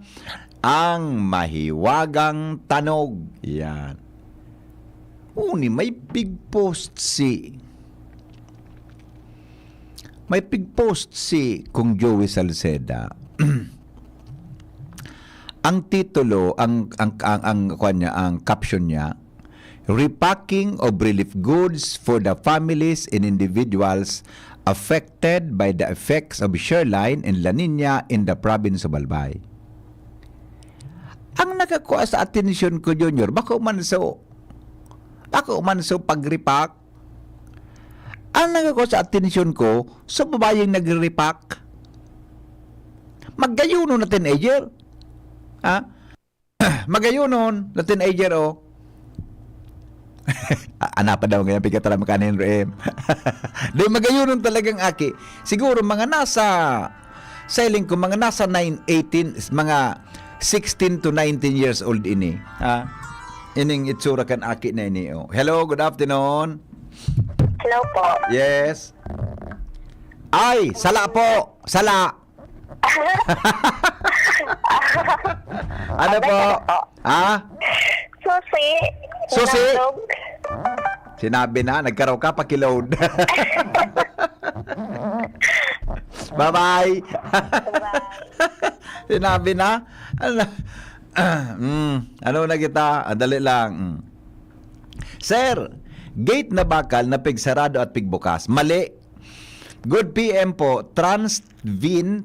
ang mahiwagang tanog. Yan. Uni, may big post si... May big post si Kung Joey Salceda. Ang titulo, ang caption niya, Repacking of Relief Goods for the Families and Individuals Affected by the Effects of Shoreline and La Nina in the Province of Albay. Ang nakakuha sa atensyon ko, Junior, bako man so pag-repack. Ang nakakuha sa atensyon ko, sa babayang nag-repack. Maggayuno na teenager. Ha? Magayunon, na teenager o. Anak pa daw ngayon, pigkatala makanin Henry M. Di magayunon talagang aki. Siguro mga nasa, sailing ko, mga nasa 18, mga 16 to 19 years old ini. Ha? Ining itsura kan aki na ini. Oh. Hello, good afternoon. Hello po. Yes. Ay, sala po. Sala. Ano po? Ha? Susi. Susi? Sinandog. Sinabi na, nagkaraw ka, pakiload. Bye-bye. Sinabi na. Ano na kita? Dali lang. Sir, gate na bakal na pigsarado at pigbukas. Mali. Good PM po, trash bin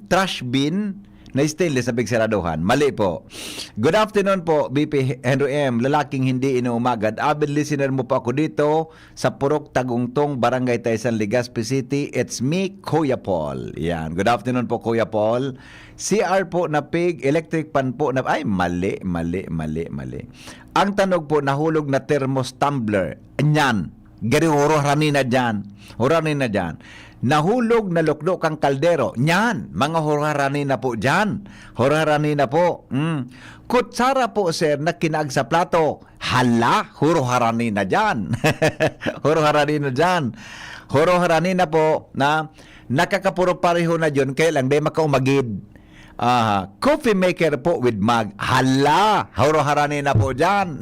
na stainless na pigsaraduhan. Mali po. Good afternoon po, BP Henry M. Lalaking hindi inuumagad. Avid listener mo po ako dito sa Purok Tagungtong, Barangay Taysan, Legazpi City. It's me, Kuya Paul. Yan. Good afternoon po, Kuya Paul. CR po na pig, electric pan po na... Ay, mali. Ang tanog po, nahulog na thermos tumbler. Yan. Gari hurani na dyan. Nahulog na lukdo kang kaldero. Nyan, mga hurarani na po dyan. Hurarani na po. Kutsara po, sir, na kinaag sa plato. Hala, hurarani na dyan. Hurarani na po na nakakapuro pareho na dyan. Kaya lang, di makaumagid. Coffee maker po with mug. Hala, hurarani na po dyan.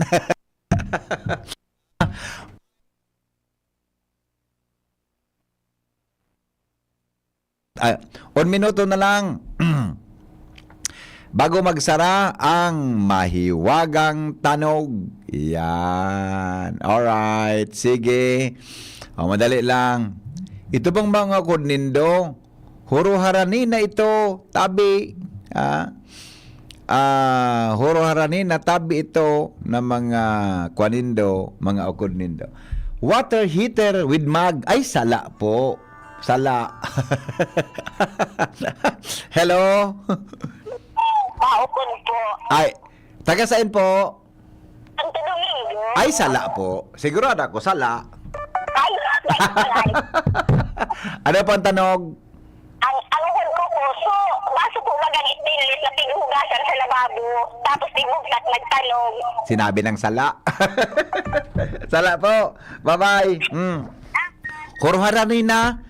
Un minuto na lang. Bago magsara ang mahiwagang tanog. Yan. Alright. Sige. Madali lang. Ito bang mga kunindo? Huruharani na ito. Tabi. Huruharani na tabi ito na mga kwanindo, mga okudnindo. Water heater with mug. Ay, sala po. Sala. Hello? Paukon po. Ay, taga saan po? Santo Domingo. Ay, sala po. Sigurado ako, sala. Ay, ay. Ano po ang tanog? Ang hon ko po, so, baso po magang stainless na pighugasan sa lababo, tapos tiguglat nagtalog. Sinabi ng sala. Sala po. Bye-bye. Huruharani na.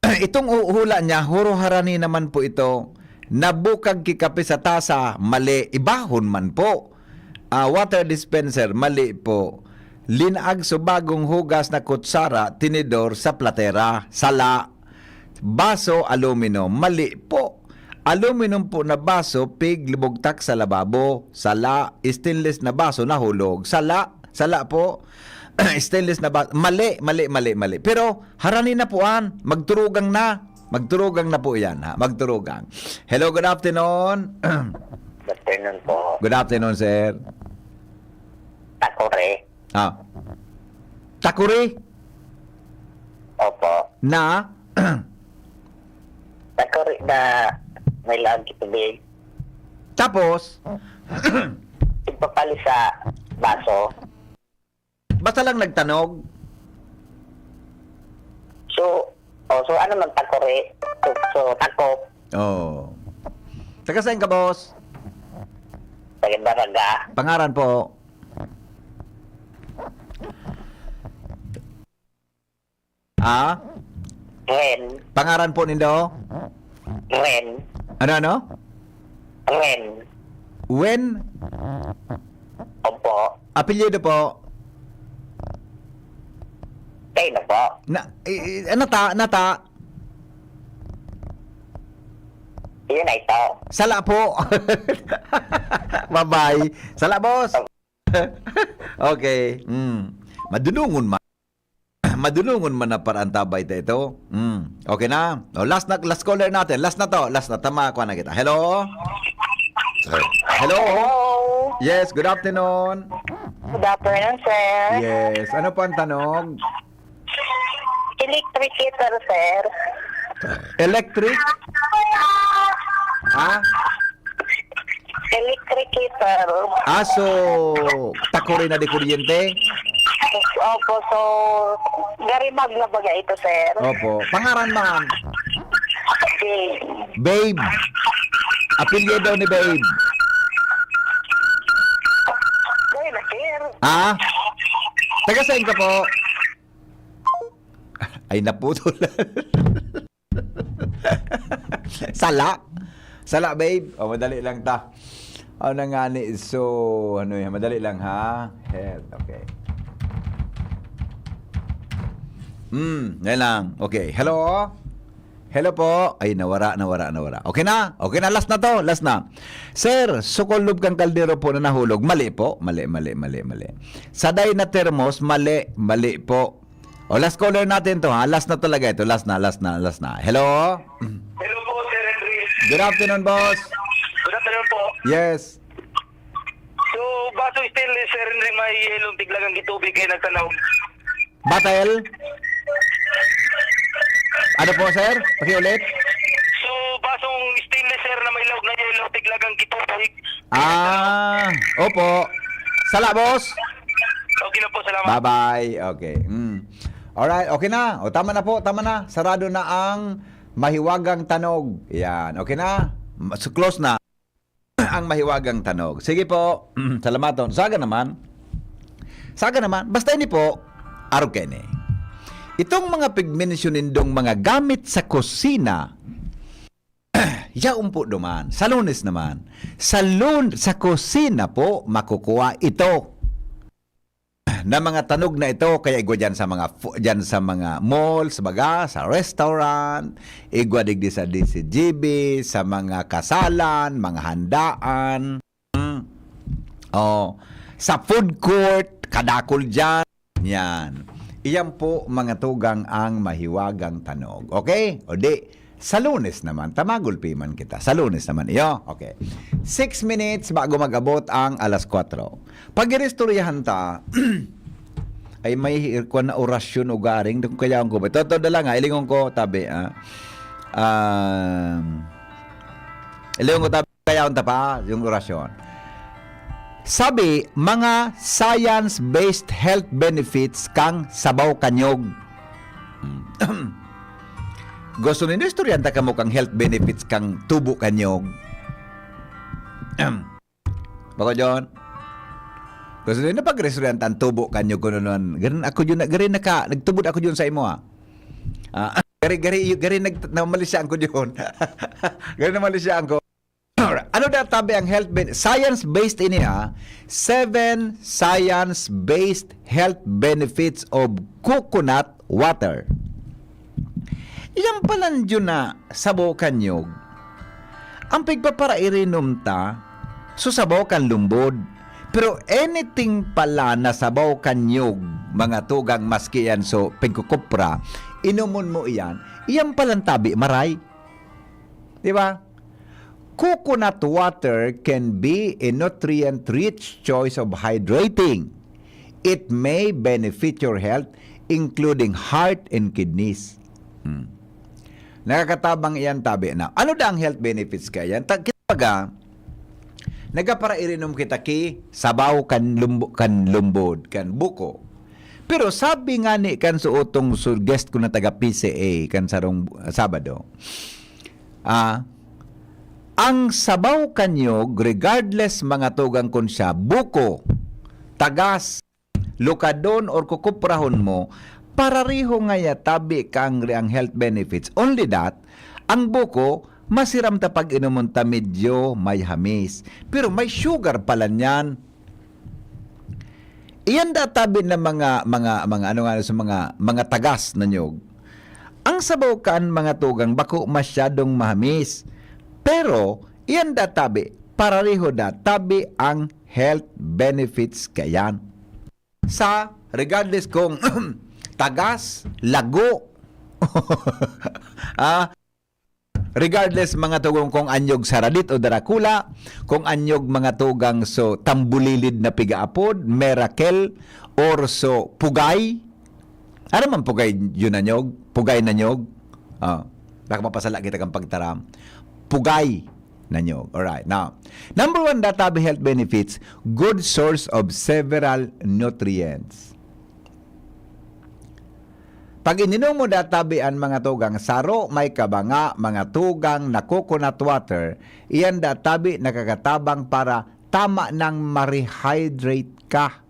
Itong uhula niya, huruharani naman po ito. Nabukag kikape sa tasa, mali. Ibahon man po. Water dispenser, mali po. Linaag so bagong hugas na kutsara, tinidor sa platera, sala. Baso, aluminum, mali po. Aluminum po na baso, pig, libogtak sa lababo, sala. Stainless na baso, nahulog, sala. Sala po. Stainless na baso, mali. Pero harani na poan, magturugang na po yan, ha? Magturugang. Hello, good afternoon. Good afternoon po. Good afternoon, sir. Takore. Takuri? Opo. Na? Takore na may lagi tubig. Tapos? Ipapali sa baso. Basta lang nagtanog? So ano man takore? So takop. Oh. Taga saan ka, boss? Taga Baraga. Pangaran po? Ren. Pangaran po nindo? Ren. Ano? Ren. When? Opo. Apelyido po? Kayo na po. Nata? Yun na ito. Sala po. Bye-bye. Sala, boss. Okay. Madunungon man na parang tabay ito. Okay na. Last caller natin. Last na to. Tama ko na kita. Hello? Hello? Yes, good afternoon. Good afternoon, sir. Yes. Ano po ang tanog? Electric heater, sir. Electric? Ha? Electric heater. Aso, takore na di kuryente? Opo, so, garibag na baga ito, sir. Opo. Pangaran, ma'am? Okay. Babe. Apelyido daw ni Babe. Gaya na, sir. Ah? Taga saan ka po? Ay, naputol. Sala. Sala, babe. O, madali lang ta. O, nangani. So, ano yan? Madali lang, ha? Head. Okay. Yan lang. Okay. Hello? Hello po. Ay, nawara. Okay na? Okay na. Last na to. Last na. Sir, sukolob kang kaldero po na nahulog. Mali po. Mali. Saday na termos. Mali po. O, last caller natin to, ha? Last na talaga ito. Last na. Hello? Hello po, Sir Henry. Good afternoon, boss. Good afternoon po. Yes. So, baso stainless, Sir Henry, may yelong tiglagang gitubig kayo nagtanaw. Batel? Ano po, sir? Pakiulit. So, basong stainless, sir, na may lawag na yellow tiglagang gitubig. Ah, opo. Sala, boss. Okay na po, salamat. Bye-bye. Okay. Alright, okay na. O, tama na po, tama na. Sarado na ang mahiwagang tanog. Yan, okay na. Close na ang mahiwagang tanog. Sige po. Salamaton. Saga naman. Basta ini po, arukene. Itong mga pigmensyonindong mga gamit sa kusina, yaon po duman. Sa Lunes naman. Sa kusina po, makukuha ito na mga tanog na ito, kaya igwa dyan sa mga malls, sa restaurant, igwa digdi sa DCGB, sa mga kasalan, mga handaan, sa food court, kadakol dyan, yan. Iyan po mga tugang ang mahiwagang tanog. Okay? O di, sa Lunes naman, tamagulpi man kita. Sa Lunes naman, iyo. Okay. 6 minutes bago mag-abot ang alas 4. Pag irestoryahan ta, ay may ko na orasyon o garing, kaya ko ba? Toto na lang, ilingon ko, tabi, ilingon ko, tabi, kaya pa, yung orasyon. Sabi, mga science-based health benefits kang sabaw kanyog. Gusto ninyo istoryanta ka mo kang health benefits kang tubo kanyog. Bako John? Gusto ninyo pag-istoryanta ang tubo kanyog ko noon. Ganun ako yun, nagtubod ako yun sa imo ha. Gari namalisyan ko yun. Gari namalisyan ko. Ano na tabi ang health benefits? Science-based ini ha. 7 science-based health benefits of coconut water. Iyan palan dyan na sabaw kanyog. Ang pigpaparairinum ta, sabaw kan lumbod. Pero anything pala na sabaw kanyog, mga tugang maski yan, so pigkukupra, inumon mo iyan palang tabi maray. Diba? Coconut water can be a nutrient-rich choice of hydrating. It may benefit your health, including heart and kidneys. Nakakatabang iyan tabi na. Ano da ang health benefits kaya? Kitaga, nagaparairinom kita ki sabaw kan lumbod, kan buko. Pero sabi nga ni kan suotong guest ko na taga PCA kan sarong Sabado, ang sabaw kanyog, regardless mga tugang kun siya, buko, tagas, lukadon or kukuprahon mo, parariho nga tabi kang ang health benefits. Only that, ang buko, masiram ta pag inumon ta medyo may hamis. Pero may sugar pala niyan. Iyan da tabi na mga ano nga sa mga tagas na nyog. Ang sabaw kan mga tugang bako masyadong mahamis. Pero iyan da tabi, parariho da tabi ang health benefits kayan. Sa regardless kung tagas, lago. Regardless mga tugang kung anyog saradit o darakula, kung anyog mga tugang so tambulilid na pigaapod, miracle, or so pugay. Ano man pugay yun anyog? Pugay na nyog? Baka mapasala kita kang pagtaram. Pugay na nyog. Alright. Now, number 1 databi health benefits, good source of several nutrients. Pag ininom mo databian mga tugang, saro, may kabanga, mga tugang na coconut water, iyan databi nakakatabang para tama ng ma-rehydrate ka.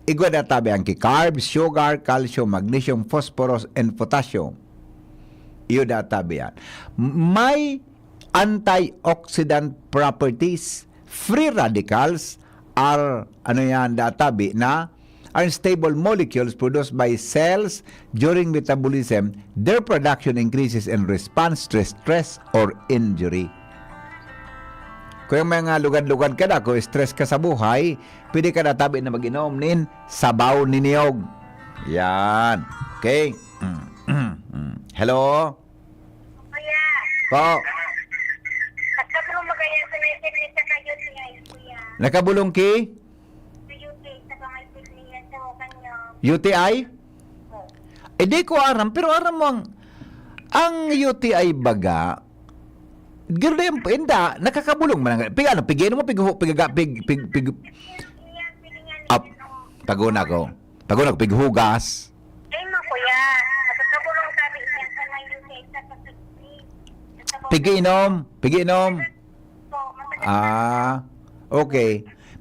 Igwa databi ang carbs, sugar, calcium, magnesium, phosphorus, and potassium. Iyo databi yan. May antioxidant properties, free radicals are databi na unstable molecules produced by cells during metabolism. Their production increases in response to stress or injury. Kung yung mga lugad-lugad ka na, kung stress ka sa buhay, pwede ka natabi na mag-inom nin sabaw ni niyog. Yan. Okay? Hello? Kuya, Po? nakabulong magayon sa may pili sa kayo siya, kuya. Nakabulong ki? Sa UK, sa kamay pili sa kanya. UTI? Di ko aram, pero aram mo ang UTI baga, gano'n yung pinda, nakakabulong man. Pigano mo, paguna ko, pighugas. Ay mo, kuya. Nakabulong sabi niya sa may UK, sa pagpili. Pigiinom. Okay.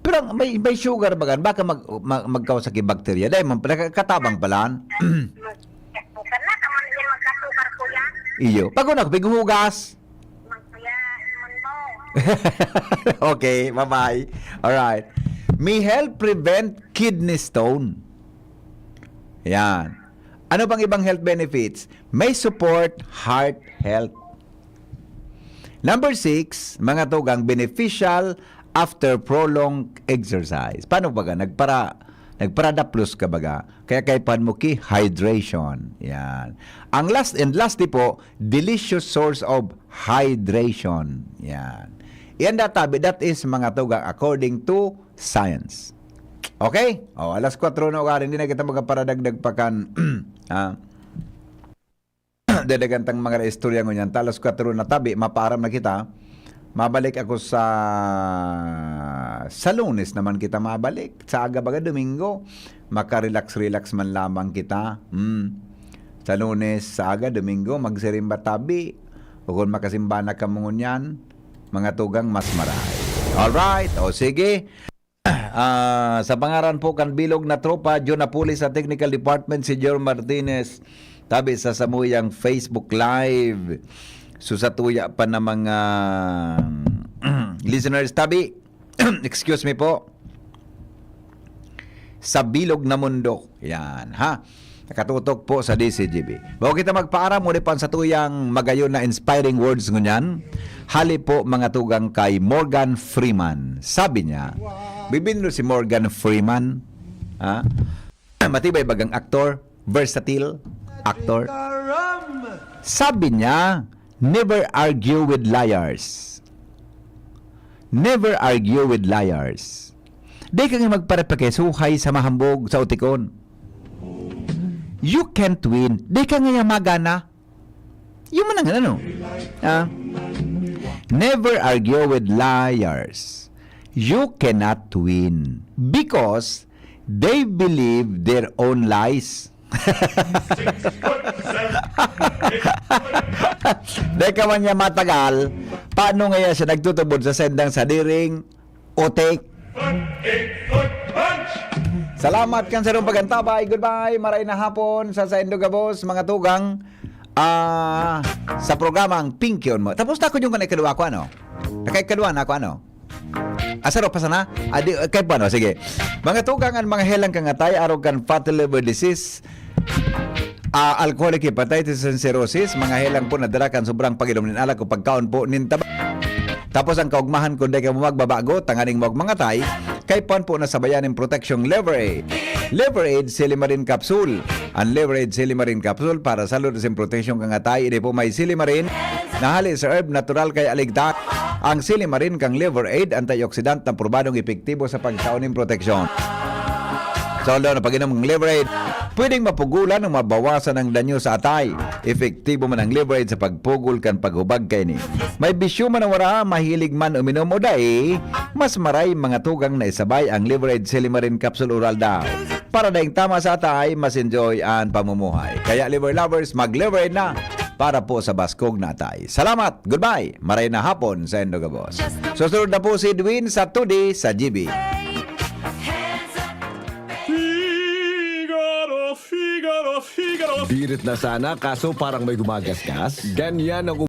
Pero may sugar bagan, baka magkawasaki bakterya. Dahil katabang palaan. Bukan na, kaman din magkasukar, kuya. Iyo. Paguna ko, pighugas. Kuya, imun mo. Okay, bye-bye. Alright. May help prevent kidney stone. Yan. Ano bang ibang health benefits? May support heart health. Number 6, mga tugang, beneficial after prolonged exercise. Paano baga? Nagparada plus ka baga? Kaya kaipan mo ki hydration. Yan. Ang last po, delicious source of hydration. Yan. Yan databi, that is mga tugang according to science. Okay? Alas 4 na ugarin, hindi na kita magparadagdag pakan. Dadagantang mga istorya ngunyan. Talas 4 na tabi, maparam na kita. Mabalik ako sa Lunes naman kita mabalik. Sa aga-baga Domingo, makarelax-relax man lamang kita. Sa Lunes, sa aga Domingo, magsirimba tabi. O kung makasimba na ka ngunyan, mga tugang mas maray. Alright, sige. Sa pangaran po kan bilog na tropa, John Apuli sa Technical Department, si Jor Martinez, tabi sa samuyang Facebook Live. Susatuya pa na mga listeners, tabi. Excuse me po. Sa bilog na mundo. Yan, ha? Nakatutok po sa DCGB. Bago kita magpaara, muli pa sa tuyang magayon na inspiring words ngunyan. Hali po mga tugang kay Morgan Freeman. Sabi niya, bibinlo si Morgan Freeman, ha? Matibay bagang aktor, versatile actor. Sabi niya, never argue with liars. Never argue with liars. Di ka nga magparepakisuhay sa mahambog sa utikon. You can't win. Di ka nga magana. Yung man ang ano. Never argue with liars. You cannot win because they believe their own lies. Dahil ka man niya matagal, paano nga siya nagtutubod sa sendang sadiring utik? Salamat kan sa rong pagantabay. Goodbye. Maray na hapon sa Saindo Gabos, mga tugang. Sa programang Pinky on mo. Tapos na ko yung kanay-kadua ko, ano? Nakay-kadua na ako, ano? Asaro pa sana? Kahit pa, no? Sige. Mga tugangan, mga helang kangatay, araw kan fatty liver disease, alcoholic hepatitis and cirrhosis, mga helang po nadarakan sobrang pag-inom nin alak o pagkaon po nin taba. Tapos ang kaugmahan kung di ka mo magbabago, tanganing mo mga tay, kay pan po na sabayan ng protection Liver Aid. Liver Aid Silimarin Capsule. Ang Liver Aid Silimarin Capsule para sa salud sa protection kang atay, hindi po may Silimarin na hali sa herb natural kay aligtat. Ang Silimarin kang Liver Aid, antioxidant na probadong epektibo sa pagkaon ng proteksyon. So, na pag-inom ng Liverade, pwedeng mapugulan o mabawasan ang danyo sa atay. Epektibo man ang Liverade sa pagpugol kan paghubag kay ni. May bisyo man ang wara, mahilig man uminom o dai, mas maray mga tugang na isabay ang Liverade Silimarin Capsule Oral daw. Para daing tama sa atay, mas enjoy ang pamumuhay. Kaya liver lovers, mag-Liverade na para po sa baskog na atay. Salamat! Goodbye! Maray na hapon sa Endogabos. Susunod na po si Edwin sa 2D sa GB. Birit na sana kaso parang may gumagasgas. Ganyan ang